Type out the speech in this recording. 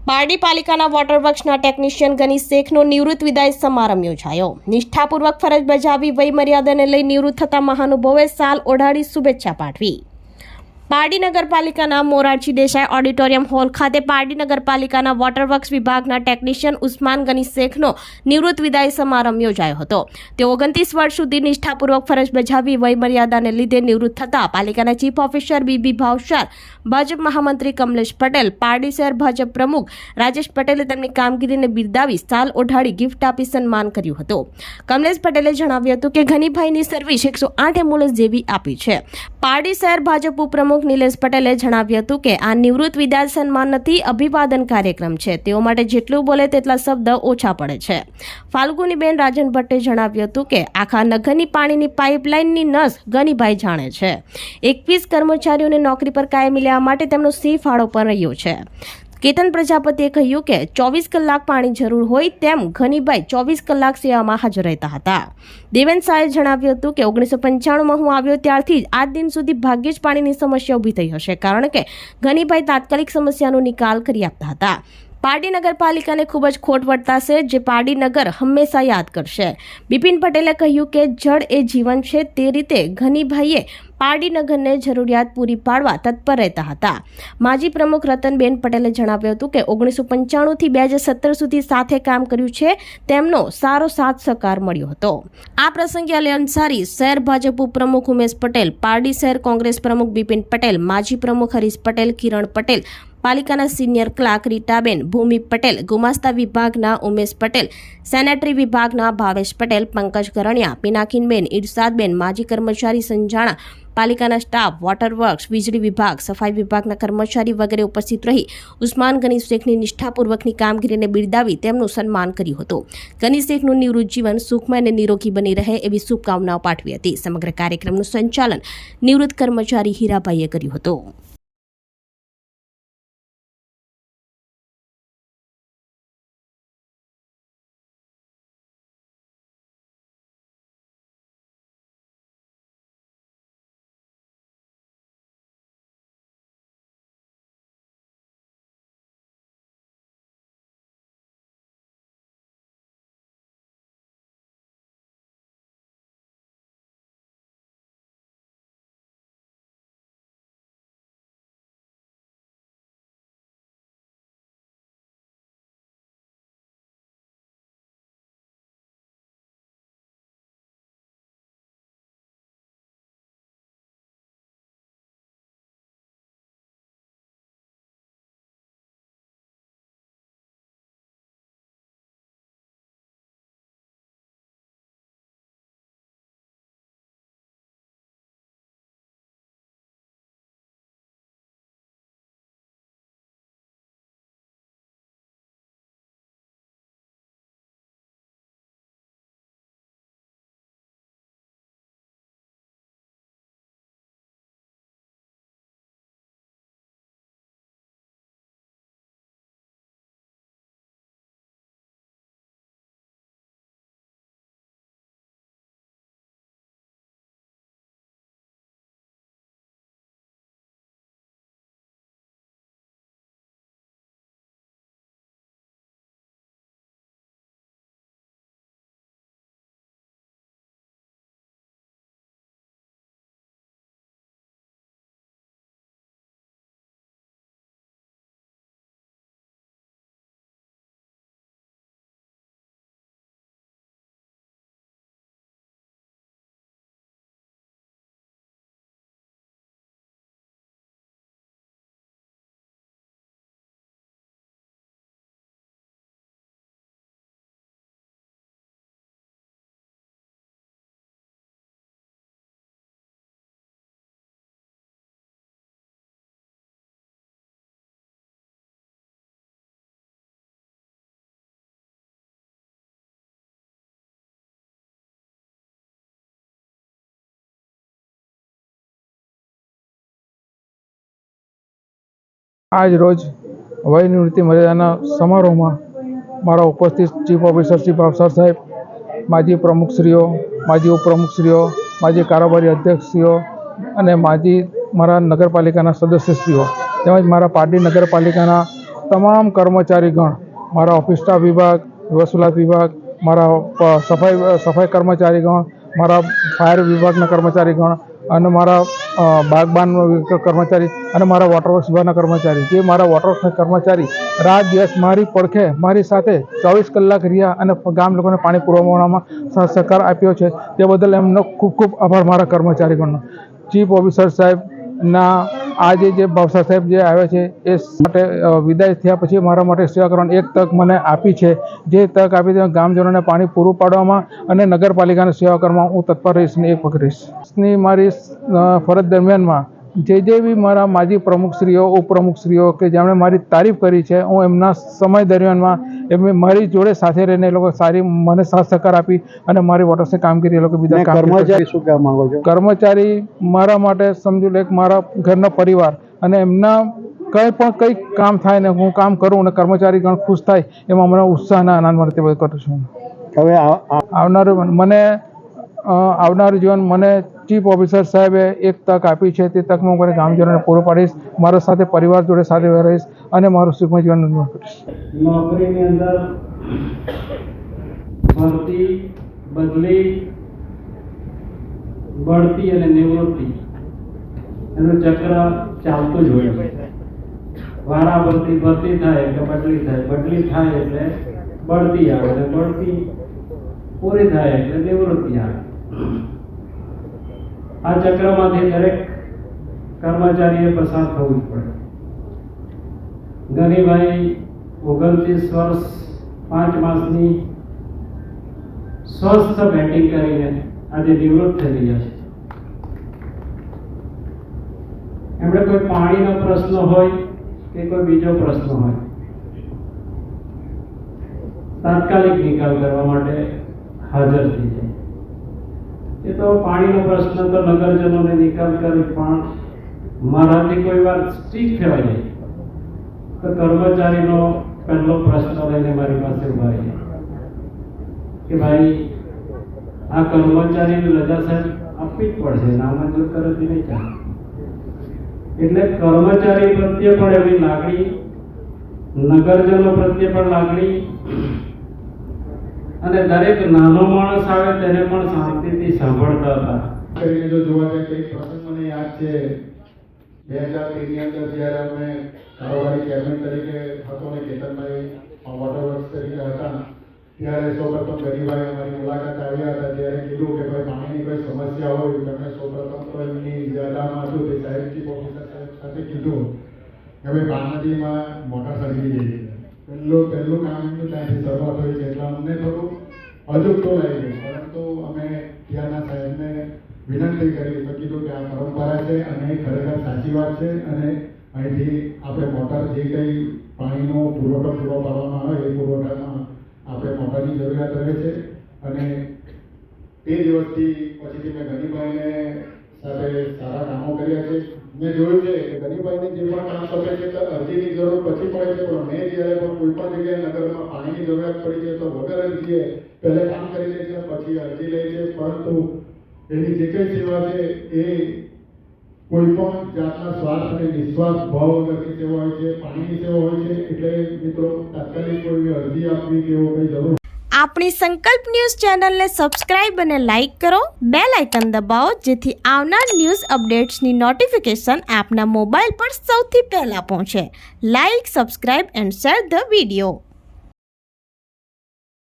પારડી પાલિકાના water વર્ક્સના technician ગની શેખનો નિવૃત્ત વિદાય સમારંભ યોજાયો। નિષ્ઠાપૂર્વક ફરજ બજાવી વય મર્યાદાને લઈ નિવૃત્ત થતા મહાનુભાવોએ સાલ ઓઢાડી શુભેચ્છા પાઠવી। પારડી નગરપાલિકાના મોરારજી દેસાઈ ઓડિટોરિયમ હોલ ખાતે પારડી નગરપાલિકાના વોટર વર્ક્સ વિભાગના ટેકનિશિયન ઉસ્માન ગની શેખનો નિવૃત્ત વિદાય સમારંભ યોજાયો હતો। તેઓ 29 વર્ષ સુધી નિષ્ઠાપૂર્વક ફરજ બજાવી વય મર્યાદાને લીધે નિવૃત્ત થતા પાલિકાના chief officer BB Bhavsar, Bhajpa મહામંત્રી કમલેશ પટેલ, પારડી શહેર ભાજપ પ્રમુખ રાજેશ પટેલે તેમની કામગીરીને બિરદાવી સાલ ઓઢાડી ગિફ્ટ આપી સન્માન કર્યું હતું। કમલેશ પટેલે જણાવ્યું હતું કે ઘનીભાઈની સર્વિસ 108 એમ્બ્યુલન્સ જેવી આપી છે। પારડી શહેર ભાજપ ઉપપ્રમુખ નિલેશ પટેલે જણાવ્યું હતું કે આ નિવૃત્ત વિદાય સન્માન નથી, અભિવાદન કાર્યક્રમ છે। તેઓ માટે જેટલું બોલે તેટલા શબ્દ ઓછા પડે છે। ફાલ્ગુનીબેન રાજન ભટ્ટે જણાવ્યું હતું કે આખા નગરની પાણીની પાઇપલાઇનની નસ ગનીભાઈ જાણે છે। 21 કર્મચારીઓને નોકરી પર કાયમી લેવા માટે તેમનો સિંહ ફાળો પણ રહ્યો છે। કેતન પ્રજાપતિએ કહ્યું કે 24 કલાક પાણી જરૂર હોય તેમ ઘનીભાઈ 24 કલાક સેવામાં હાજર રહેતા હતા। દેવેન શાહે જણાવ્યું હતું કે 1995માં હું આવ્યો ત્યારથી જ આજ દિન સુધી ભાગ્યે જ પાણીની સમસ્યા ઊભી થઈ હશે, કારણ કે ઘનીભાઈ તાત્કાલિક સમસ્યાનો નિકાલ કરી આપતા હતા। પારડી નગરપાલિકાને ખૂબ જ ખોટ વર્તાશે, જે પારડી નગર હંમેશા યાદ કરશે। બિપિન પટેલે કહ્યું કે જળ એ જીવન છે, તે રીતે ઘનીભાઈએ પારડી નગરને જરૂરિયાત પૂરી પાડવા તત્પર રહેતા હતા। માજી પ્રમુખ રતનબેન પટેલે જણાવ્યું હતું કે 1995 થી 2017 સુધી સાથે કામ કર્યું છે, તેમનો સારો સાથ સહકાર મળ્યો હતો। આ પ્રસંગે અલી અંસારી, શહેર ભાજપ ઉપપ્રમુખ ઉમેશ પટેલ, પારડી શહેર કોંગ્રેસ પ્રમુખ બિપિન પટેલ, માજી પ્રમુખ હરીશ પટેલ, કિરણ પટેલ, પાલિકાના સિનિયર ક્લાર્ક રીટાબેન, ભૂમિ પટેલ, ગુમાસ્તા વિભાગના ઉમેશ પટેલ, સેનેટરી વિભાગના ભાવેશ પટેલ, પંકજ ગરણિયા, પિનાકીનબેન, ઇરશાદબેન, માજી કર્મચારી સંજાણા, પાલિકાના સ્ટાફ, વોટર વર્ક્સ, વીજળી વિભાગ, સફાઈ વિભાગના કર્મચારી વગેરે ઉપસ્થિત રહી ઉસ્માન ગની શેખની નિષ્ઠાપૂર્વકની કામગીરીને બિરદાવી તેમનું સન્માન કર્યું હતું। ગની શેખનું નિવૃત્ત જીવન સુખમય અને નિરોગી બની રહે એવી શુભકામનાઓ પાઠવી હતી। સમગ્ર કાર્યક્રમનું સંચાલન નિવૃત્ત કર્મચારી હીરાભાઈએ કર્યું હતું। આજ રોજ વય નિવૃત્તિ મર્યાદાના સમારોહમાં મારા ઉપસ્થિત ચીફ ઓફિસર શ્રી ભાવસાર સાહેબ, માજી પ્રમુખશ્રીઓ, માજી ઉપપ્રમુખશ્રીઓ, માજી કારોબારી અધ્યક્ષશ્રીઓ અને મારા નગરપાલિકાના સદસ્યશ્રીઓ તેમજ મારા પારડી નગરપાલિકાના તમામ કર્મચારીગણ, મારા ઓફિસ સ્ટાફ વિભાગ, વસૂલાત વિભાગ, મારા સફાઈ કર્મચારીગણ, મારા ફાયર વિભાગના કર્મચારીગણ અને મારા બાગબાન કર્મચારી અને મારા વોટરવર્ક્સ વિભાગના કર્મચારી, જે મારા વોટરવર્ક્સના કર્મચારી રાત દિવસ મારી પડખે મારી સાથે 24 કલાક રહ્યા અને ગામ લોકોને પાણી પુરવવામાં સહકાર આપ્યો છે, તે બદલ એમનો ખૂબ ખૂબ આભાર મારા કર્મચારીગણનો. ચીફ ઓફિસર સાહેબના આજે જે ભાવસાર સાહેબ જે આવ્યા છે એ માટે વિદાય થયા પછી મારા માટે સેવા કરવાની એક તક મને આપી છે. જે તક આપી છે ગામજનોને પાણી પૂરું પાડવામાં અને નગરપાલિકાની સેવા કરવામાં હું તત્પર રહીશ ને એક વખત રહીશ. મારી ફરજ દરમિયાનમાં જે બી મારા માજી પ્રમુખશ્રીઓ, ઉપપ્રમુખશ્રીઓ કે જેમણે મારી તારીફ કરી છે, હું એમના સમય દરમિયાનમાં એમને મારી જોડે સાથે રહીને એ લોકો સારી મને સાથ સહકાર આપી અને મારી વોટર્સની કામગીરી એ લોકો બીજા કર્મચારી શું કહેવા માંગો છો? કર્મચારી મારા માટે સમજો એક મારા ઘરનો પરિવાર અને એમના કંઈ કામ થાય ને હું કામ કરું અને કર્મચારીગણ ખુશ થાય એમાં મને ઉત્સાહ અને આનંદ મળે તે બધું કરું છું. હવે આવનારું જીવન મને ચીફ ઓફિસર સાહેબે એક તક આપી છે, તે તકમાં હું ગામજનોને પૂરું પાડીશ, મારા સાથે પરિવાર જોડે સાથે રહીશ અને મારું સુખમય જીવન નિર્માણ કરીશ. નોકરીની અંદર ભરતી, બદલી, બઢતી અને નિવૃત્તિ એનું ચક્ર ચાલતું જ હોય છે. વારાફરતી ભરતી થાય એટલે બદલી થાય, બદલી થાય એટલે બઢતી આવે અને બઢતી પૂરી થાય એટલે નિવૃત્તિ આવે. આ ચક્રમાંથી દરેક કર્મચારીએ પસાર થવું જ પડે. ગનીભાઈ 29 વર્ષ 5 માસની સ્વસ્થ બેટિંગ કરીને આજે નિવૃત્ત થઈ રહ્યા છે. એમણે કોઈ પાણીનો પ્રશ્ન હોય કે કોઈ બીજો પ્રશ્ન હોય, તાત્કાલિક નિકાલ કરવા માટે હાજર થઈ જાય. એ તો પાણીનો પ્રશ્ન તો નગરજનોને નિકાલ કરી, પણ મારાથી કોઈ વાર સ્ટીક થવાય જાય તો કર્મચારીનો પહેલો પ્રશ્ન લઈને મારી પાસે ઉભા રહી જાય કે ભાઈ આ કર્મચારીની રજા સાહેબ આપવી જ પડશે, નામંજૂર કરેથી નહીં ચાલે. એટલે કર્મચારી પ્રત્યે પણ એવી લાગણી, નગરજનો પ્રત્યે પણ લાગણી અને દરેક નાનો માણસ આવે તેને પણ શાંતિથી સાંભળતા હતા. કરીને જો જોવા જાય તો એક પ્રસંગ મને યાદ છે. 2013 ની અંદર જ્યારે અમે કારોબારી ચેરમેન તરીકે હતો ને કેતનભાઈ વોટરવર્ક્સ તરીકે હતા, ત્યારે સૌપ્રથમ ગરીભાઈ અમારી મુલાકાત આવ્યા હતા. ત્યારે કીધું કે ભાઈ પાણીની કોઈ સમસ્યા હોય તમે સૌપ્રથમ તો એમની યાદામાં હતું તે સાહેબ ચીફ ઓફિસર સાહેબ સાથે કીધું કે ભાઈ બારમાટીમાં મોટર સળગી ગઈ છે. પહેલું કામ એમનું ત્યાંથી શરૂઆત હોય છે, એટલે અમને થોડું અજુગતો લાગી ગયું. પરંતુ અમે ત્યાંના સાહેબને વિનંતી કરી તો કીધું કે આ પરંપરા છે અને એ ખરેખર સાચી વાત છે અને અહીંથી આપણે મોટર જે કંઈ પાણીનો પુરવઠો પૂરો પાડવામાં આવે એ પુરવઠામાં આપણે મોટરની જરૂરિયાત રહે છે. અને તે દિવસથી પછીથી મેં ગનીભાઈને સાથે સારા કામો કર્યા છે. મેં જોયું છે કે ગનીભાઈને જે પણ કામ સોંપે છે તો અરજીની જરૂર પછી પડે છે, પણ મેં જ્યારે પણ કોઈ પણ જગ્યાએ નગરમાં પાણીની જરૂરિયાત પડી છે તો વગર અરજીએ પહેલે કામ કરી લે છે, પછી અરજી લે છે. પરંતુ એની જે કંઈ સેવા છે એ કોઈ પણ જાતના સ્વાર્થ અને નિસ્વાર્થ ભાવ વગરની સેવા હોય છે, પાણીની સેવા હોય છે. એટલે મિત્રો તાત્કાલિક કોઈ અરજી આપવી કે એવો કંઈ જરૂર. આપણી સંકલ્પ ન્યૂઝ ચેનલને સબસ્ક્રાઇબ અને લાઇક કરો, બેલ આઇકન દબાવો જેથી આવનાર ન્યૂઝ અપડેટ્સની નોટિફિકેશન આપના મોબાઈલ પર સૌથી પહેલા પહોંચે. Like, subscribe and share the video.